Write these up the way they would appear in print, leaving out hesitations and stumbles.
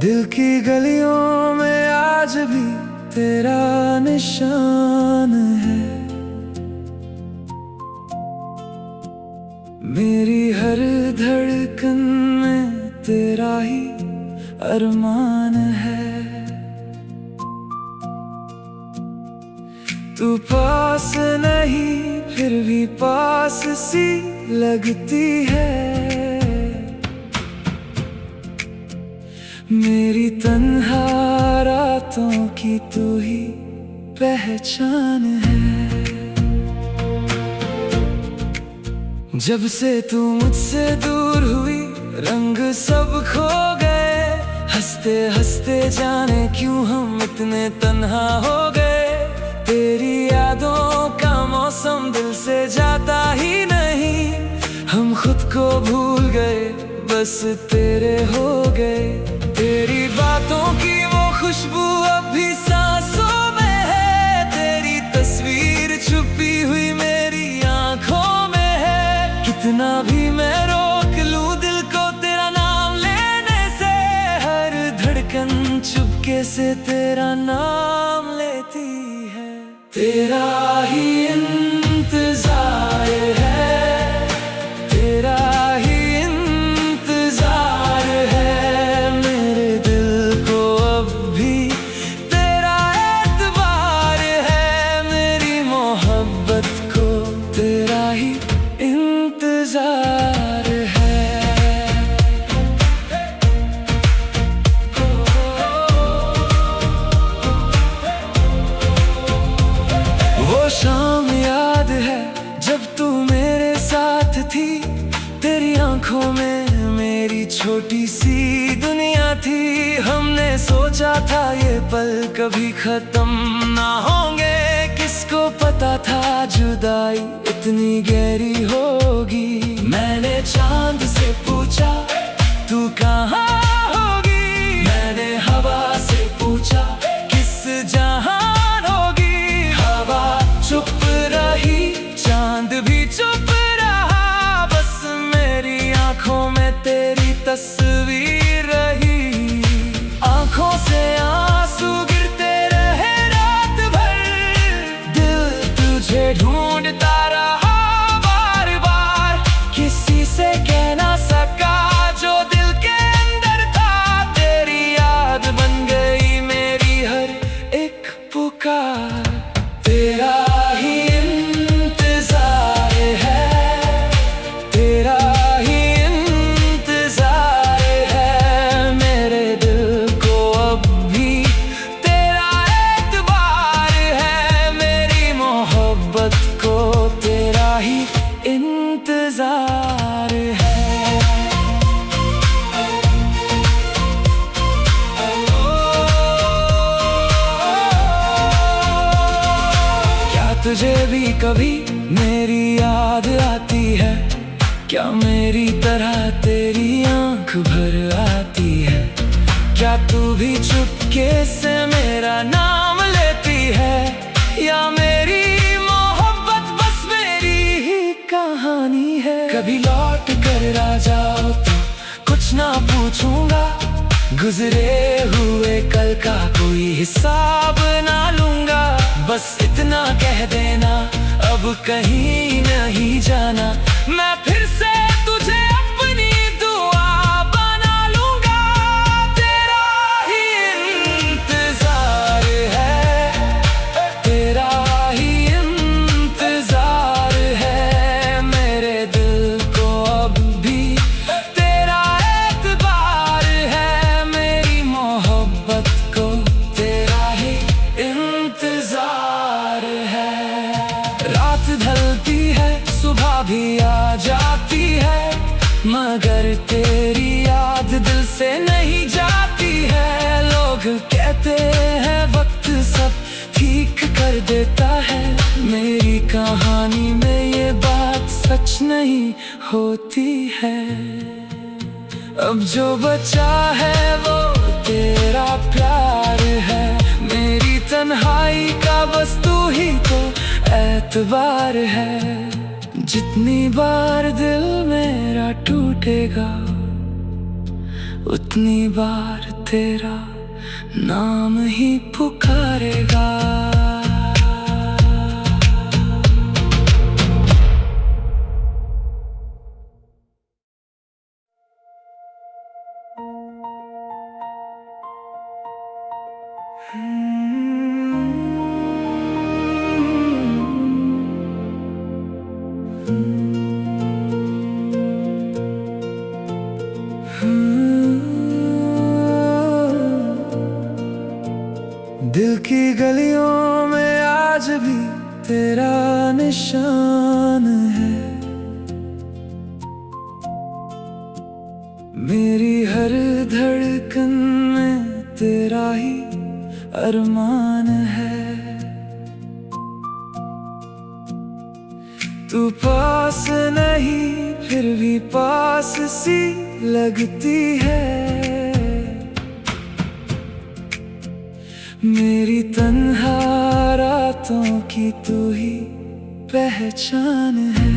दिल की गलियों में आज भी तेरा निशान है। मेरी हर धड़कन में तेरा ही अरमान है। तू पास नहीं फिर भी पास सी लगती है। मेरी तन्हा रातों की तू ही पहचान है। जब से तू मुझसे दूर हुई रंग सब खो गए। हंसते हंसते जाने क्यों हम इतने तन्हा हो गए। तेरी यादों का मौसम दिल से जाता ही नहीं। हम खुद को भूल गए बस तेरे हो गए। तेरी बातों की वो खुशबू अब भी सांसों में है। तेरी तस्वीर छुपी हुई मेरी आंखों में है। कितना भी मैं रोक लूं दिल को तेरा नाम लेने से। हर धड़कन चुपके से तेरा नाम लेती है। तेरा ही इंतजार है। तेरा ही इंतजार है। मेरे दिल को अब भी तेरा एतबार है। मेरी मोहब्बत को तेरा ही इंतजार है। वो शाम याद है जब तू मेरे साथ थी। तेरी आंखों में मेरी छोटी सी दुनिया थी। हमने सोचा था ये पल कभी खत्म ना होंगे। किसको पता था जुदाई इतनी गहरी होगी। मैंने चांद से पूछा तू कहाँ होगी। मैंने हवा से पूछा किस जहान होगी। हवा चुप रही चांद भी चुप रहा। बस मेरी आंखों में तेरी तस्वीर रही। आंखों से आंसू गिरते रहे रात भर। दिल तुझे ढूंढता रहा बार बार। किसी से कह ना सका जो दिल के अंदर था। तेरी याद बन गई मेरी हर एक पुकार। तेरा ही इंतजार है। तेरा ही इंतजार है। मेरे दिल को अब भी तेरा एतबार है। मेरी मोहब्बत को तेरा ही इंतजार है। क्या तुझे भी कभी मेरी याद आती है। क्या मेरी तरह तेरी आंख भर आती है। क्या तू भी चुपके से मेरा नाम लेती है। या मेरी मोहब्बत बस मेरी ही कहानी है। कभी लौट कर आ जाओ तो कुछ ना पूछूंगा। गुजरे हुए कल का कोई हिसाब ना लूंगा। बस इतना कह देना अब कहीं नहीं जाना। मैं फिर से तुझे अपनी दुआ बना लूंगा। तेरा ही इंतजार है। तेरा ही इंतजार है। मेरे दिल को अब भी तेरा एतबार है। मेरी मोहब्बत को तेरा ही इंतजार है। रात ढलती है सुबह भी आ जाती है। मगर तेरी याद दिल से नहीं जाती है। लोग कहते हैं वक्त सब ठीक कर देता है। मेरी कहानी में ये बात सच नहीं होती है। अब जो बचा है वो तेरा प्यार है। मेरी तन्हाई का बस तू ही तो एतबार है। जितनी बार दिल मेरा टूटेगा उतनी बार तेरा नाम ही पुकारेगा। दिल की गलियों में आज भी तेरा निशान है। मेरी हर धड़कन में तेरा ही अरमान है। तू पास नहीं फिर भी पास सी लगती है। मेरी तन्हा रातों की तू ही पहचान है।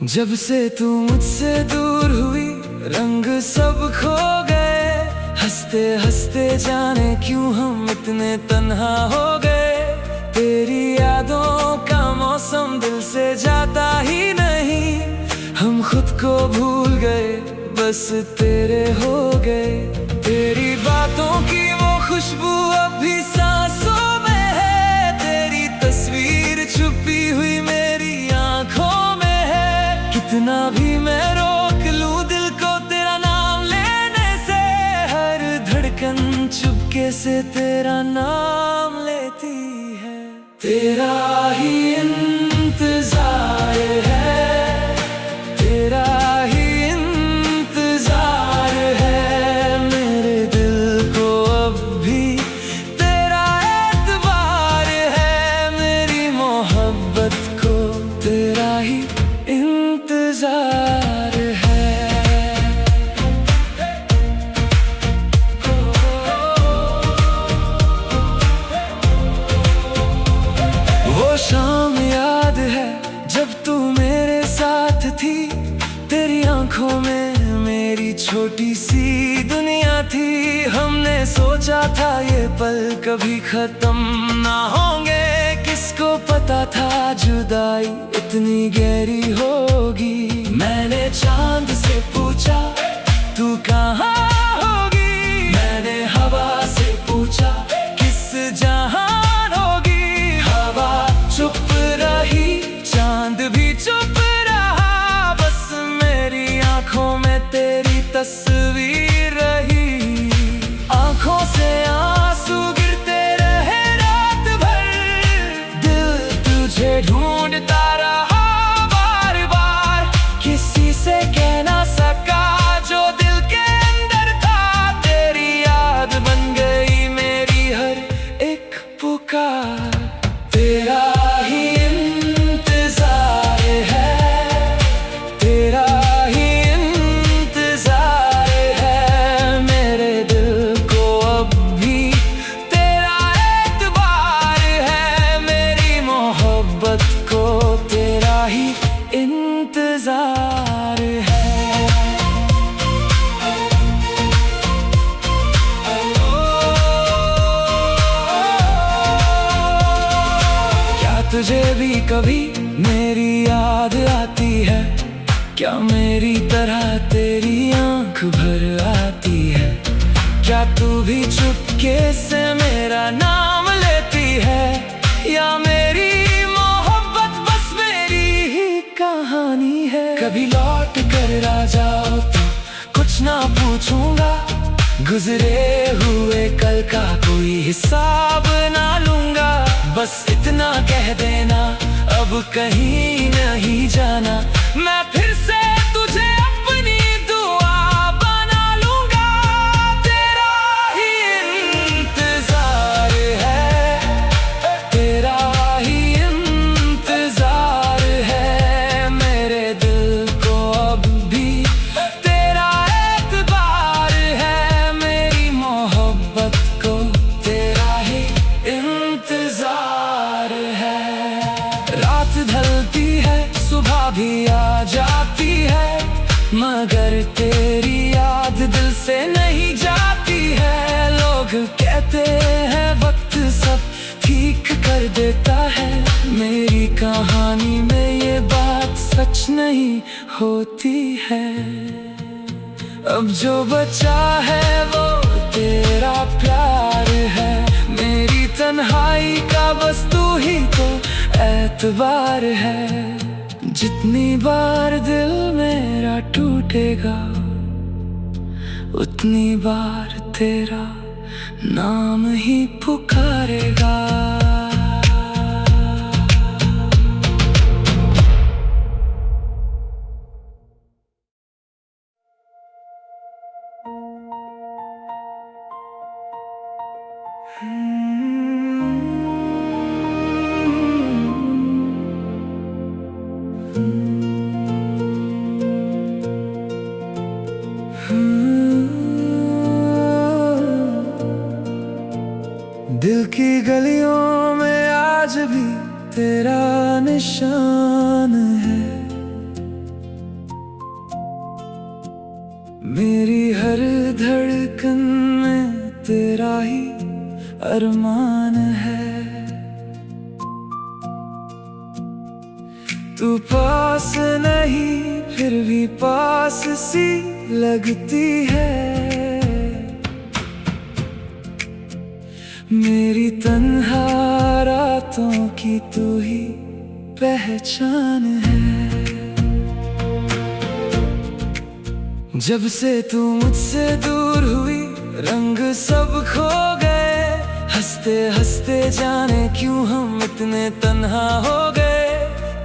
जब से तू मुझसे दूर हुई रंग सब खो गए। हंसते हंसते जाने क्यों हम इतने तन्हा हो गए। तेरी यादों का मौसम दिल से जाता ही नहीं। हम खुद को भूल गए बस तेरे हो गए। तेरी बातों की वो खुशबू अब भी सांसों में है। तेरी तस्वीर छुपी हुई मेरी आंखों में है। कितना भी मैं रोक लूं दिल को तेरा नाम लेने से, हर धड़कन चुपके से तेरा नाम लेती है। तेरा ही इंतजार है, तेरा ही इंतजार है। मेरे दिल को अब भी तेरा एतबार है। मेरी मोहब्बत को तेरा ही इंतजार है। वो शाम याद है जब तू मेरे साथ थी। तेरी आंखों में मेरी छोटी सी दुनिया थी। हमने सोचा था ये पल कभी खत्म ना होंगे। किसको पता था जुदाई इतनी गहरी होगी। मैंने चांद से पूछा तू कहाँ होगी। मैंने हवा से पूछा किस जहान होगी। हवा चुप रही, चांद भी चुप रहा। बस मेरी आंखों में तेरी तस्वीर रही। आंखों से आंसू गिरते रहे रात भर। दिल तुझे ढूंढता रहा बार बार। किसी से कह ना सका जो दिल के अंदर था। तेरी याद बन गई मेरी हर एक पुकार। तेरा ही इंतजार है, तेरा ही इंतजार है। मेरे दिल को अब भी तेरा एतबार है। मेरी मोहब्बत को तेरा ही इंतजार है। क्या तुझे भी कभी मेरी याद आती है? क्या मेरी तरह तेरी आंख भर आती है? क्या तू भी चुपके से मेरा नाम लेती है? या मेरी मोहब्बत बस मेरी ही कहानी है? कभी लौट कर आ जाओ तो कुछ ना पूछूंगा। गुजरे हुए कल का कोई हिसाब ना लूंगा। बस इतना कह देना अब कहीं नहीं जाना। मैं फिर से तुझे अपनी दुआ बना लूंगा। तेरा ही इंतजार है, तेरा ही इंतजार है। मेरे दिल को रात ढलती है सुबह भी आ जाती है, मगर तेरी याद दिल से नहीं जाती है। लोग कहते हैं वक्त सब ठीक कर देता है, मेरी कहानी में ये बात सच नहीं होती है। अब जो बचा है वो तेरा प्यार है, मेरी तन्हाई का बस तू ही तो एतबार है। जितनी बार दिल मेरा टूटेगा उतनी बार तेरा नाम ही पुकारेगा। दिल की गलियों में आज भी तेरा निशान है, मेरी हर धड़कन में तेरा ही अरमान है। तू पास नहीं फिर भी पास सी लगती है, मेरी तन्हा रातों की तू ही पहचान है। जब से तू मुझसे दूर हुई रंग सब खो गए, हंसते हंसते जाने क्यों हम इतने तन्हा हो गए।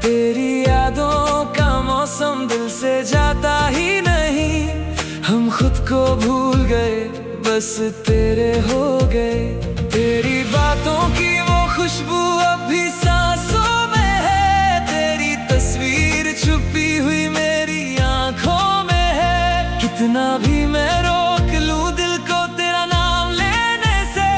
तेरी यादों का मौसम दिल से जाता ही नहीं, हम खुद को भूल गए बस तेरे हो गए। तेरी बातों की वो खुशबू अब भी सांसों में है, तेरी तस्वीर छुपी हुई मेरी आंखों में है। कितना भी मैं रोक लूं दिल को तेरा नाम लेने से,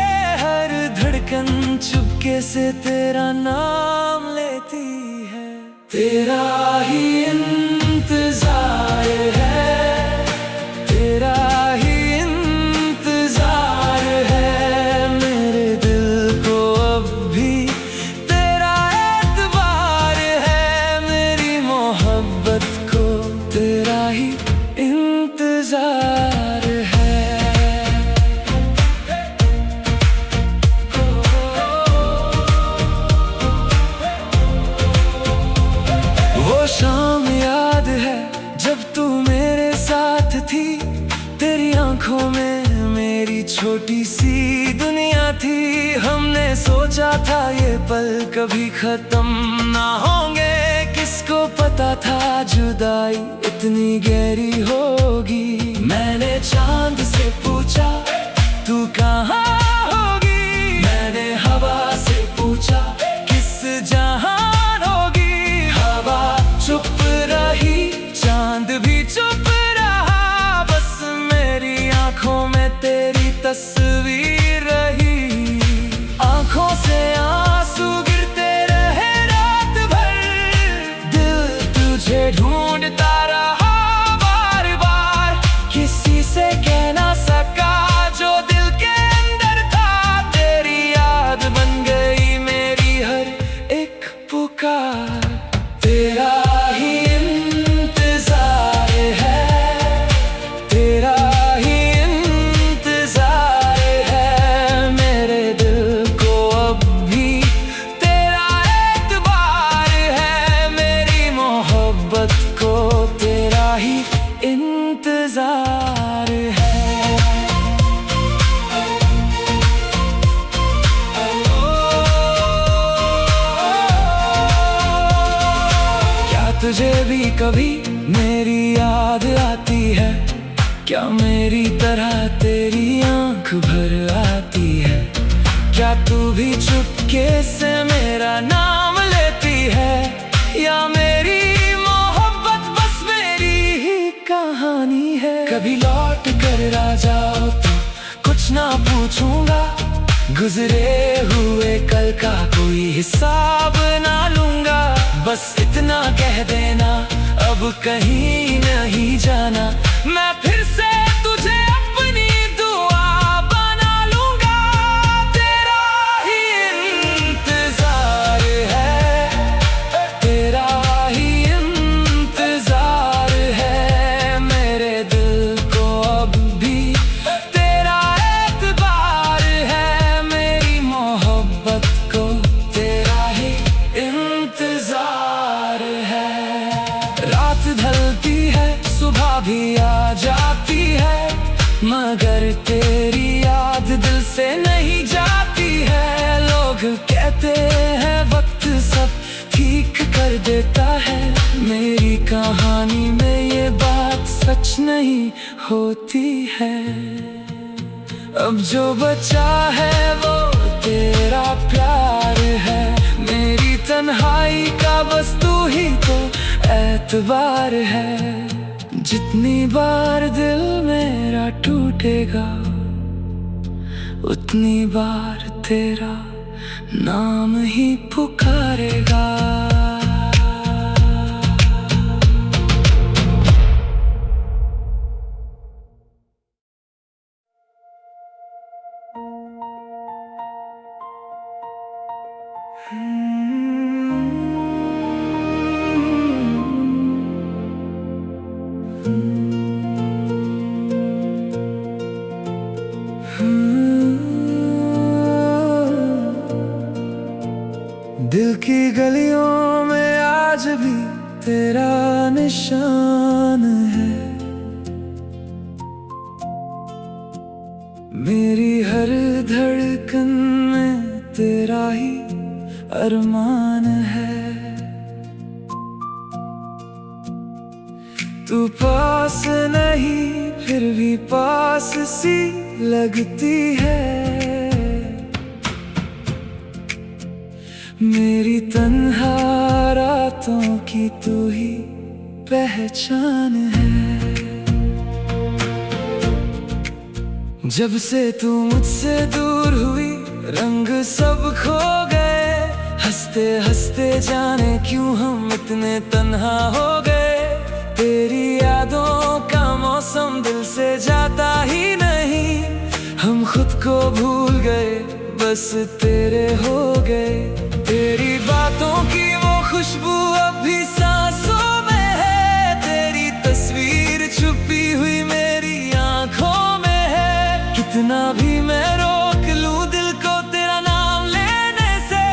हर धड़कन चुपके से तेरा नाम लेती है। तेरा ही इंतजार है, तेरा ही इंतजार है, मेरे दिल को अब भी तेरा एतबार है, मेरी मोहब्बत को तेरा ही इंतजार है। वो शाम याद है जब तू मेरे साथ थी, तेरी आंखों में मेरी छोटी सी दुनिया थी। हमने सोचा था ये पल कभी खत्म ना होंगे, किसको पता था जुदाई इतनी गहरी होगी। मैंने चांद से पूछा तू कहाँ होगी, मैंने हवा से पूछा किस जहान होगी। हवा चुप रही चांद भी चुप रहा, बस मेरी आंखों में तेरी तस्वीर रही। आंखों से आंसू गिरते रहे रात भर, दिल तुझे ढूंढता रहा बार बार। किसी से कह ना सका जो दिल के अंदर था, तेरी याद बन गई मेरी हर एक पुकार। तेरा ही इंतजार है, तेरा ही इंतजार है, मेरे दिल को अब भी तेरा एतबार है, मेरी मोहब्बत को तेरा ही इंतजार है। क्या तुझे भी कभी मेरी याद आती है, क्या मेरी तरह तेरी आंख भर आती है। क्या तू भी चुपके से मेरा नाम लेती है, या मेरी मोहब्बत बस मेरी ही कहानी है। कभी लौट कर आ जाओ तो कुछ ना पूछूंगा, गुजरे हुए कल का कोई हिसाब ना लूंगा। बस इतना कह देना, अब कहीं नहीं जाना। मैं फिर से तुझे अपनी दुआ बना लूंगा, तेरा ही इंतजार है, तेरा ही इंतजार है। मेरे दिल को अब भी तेरा एतबार है, मेरी मोहब्बत को तेरा ही इंतजार है। रात ढलती है, सुबह भी आ जाती है, मगर तेरी याद दिल से नहीं जाती है। लोग कहते हैं वक्त सब ठीक कर देता है, मेरी कहानी में ये बात सच नहीं होती है। अब जो बचा है वो तेरा प्यार है, मेरी तन्हाई का बस तू ही तो एतबार है। जितनी बार दिल मेरा टूटेगा, उतनी बार तेरा नाम ही पुकारेगा। दिल की गलियों में आज भी तेरा निशान है, मेरी हर धड़कन में तेरा ही अरमान है। तू पास नहीं फिर भी पास सी लगती है, मेरी तन्हा रातों की तू ही पहचान है। जब से तू मुझसे दूर हुई रंग सब खो गए, हंसते हंसते जाने क्यों हम इतने तन्हा हो गए। तेरी यादों का मौसम दिल से जाता ही नहीं, हम खुद को भूल गए बस तेरे हो गए। तेरी बातों की वो खुशबू अब भी सांसों में है, तेरी तस्वीर छुपी हुई मेरी आंखों में है। कितना भी मैं रोक लूं दिल को तेरा नाम लेने से,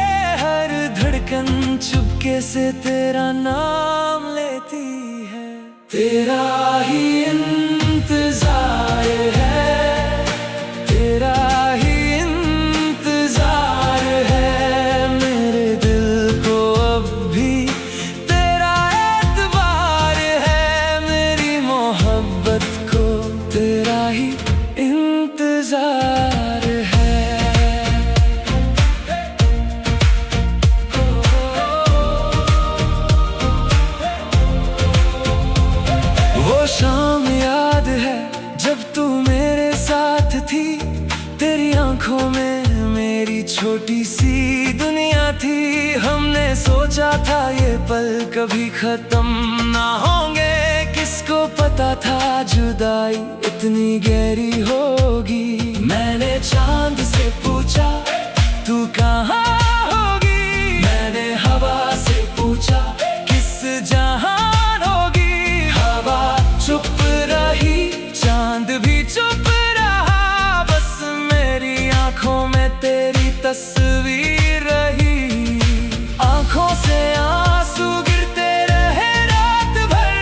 हर धड़कन चुपके से तेरा नाम लेती है। तेरा ही इंतजार है, तेरा ही इंतजार है। मेरे दिल को अब भी तेरा एतबार है, मेरी मोहब्बत को तेरा ही इंतजार है। वो शाम याद है जब तू मेरे साथ थी, तेरी आंखों में मेरी छोटी सी दुनिया थी। हमने सोचा था ये पल कभी खत्म ना होंगे, किसको पता था जुदाई इतनी गहरी होगी। मैंने चांद से पूछा तू कहाँ होगी, मैंने हवा से पूछा किस जहान होगी। हवा चुप रही, चांद भी चुप रहा, बस मेरी आंखों में तेरी तस्वीर रही। आंखों से आंसू गिरते रहे रात भर,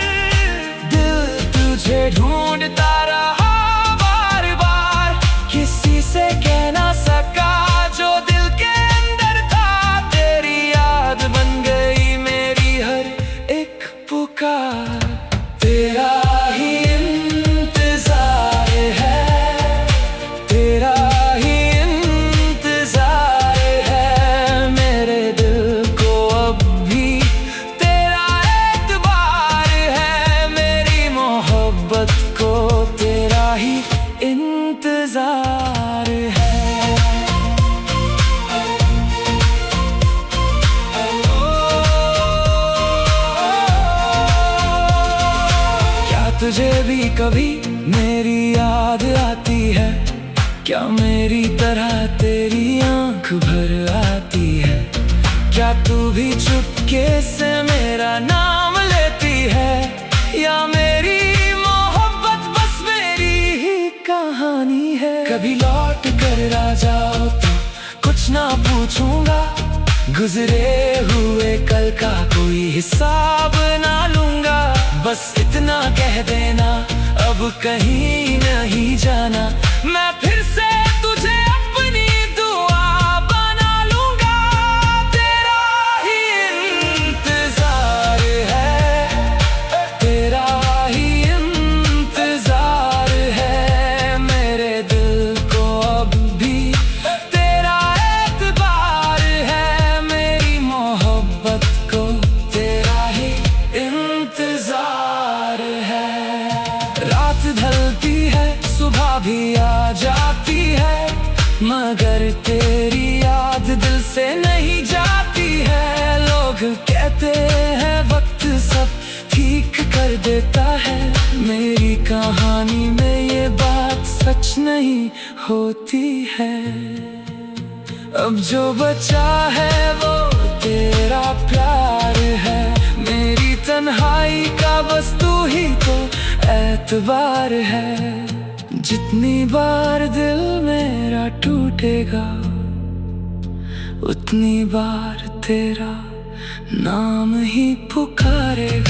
दिल तुझे ढूंढता रहा बार बार। किसी से कह ना सका जो दिल के अंदर तुझे भी कभी मेरी याद आती है? क्या मेरी तरह तेरी आंख भर आती है? क्या तू भी चुपके से मेरा नाम लेती है? या मेरी मोहब्बत बस मेरी ही कहानी है? कभी लौट कर आ जाओ तो कुछ ना पूछूंगा, गुजरे हुए कल का कोई हिसाब ना लूंगा। बस इतना कह देना अब कहीं नहीं जाना, मैं फिर से तुझे अपनी दुआ बना लूंगा। तेरा ही इंतजार है, तेरा ही इंतजार है, मेरे दिल को अब भी तेरा एतबार है, मेरी मोहब्बत को तेरा ही इंतजार है। रात ढलती है, सुबह भी आ जाती है, मगर तेरी याद दिल से नहीं जाती है। लोग कहते हैं वक्त सब ठीक कर देता है, मेरी कहानी में ये बात सच नहीं होती है। अब जो बचा है वो तेरा प्यार है, मेरी तन्हाई का बस तू ही तो एतबार है। जितनी बार दिल मेरा टूटेगा, उतनी बार तेरा नाम ही पुकारेगा।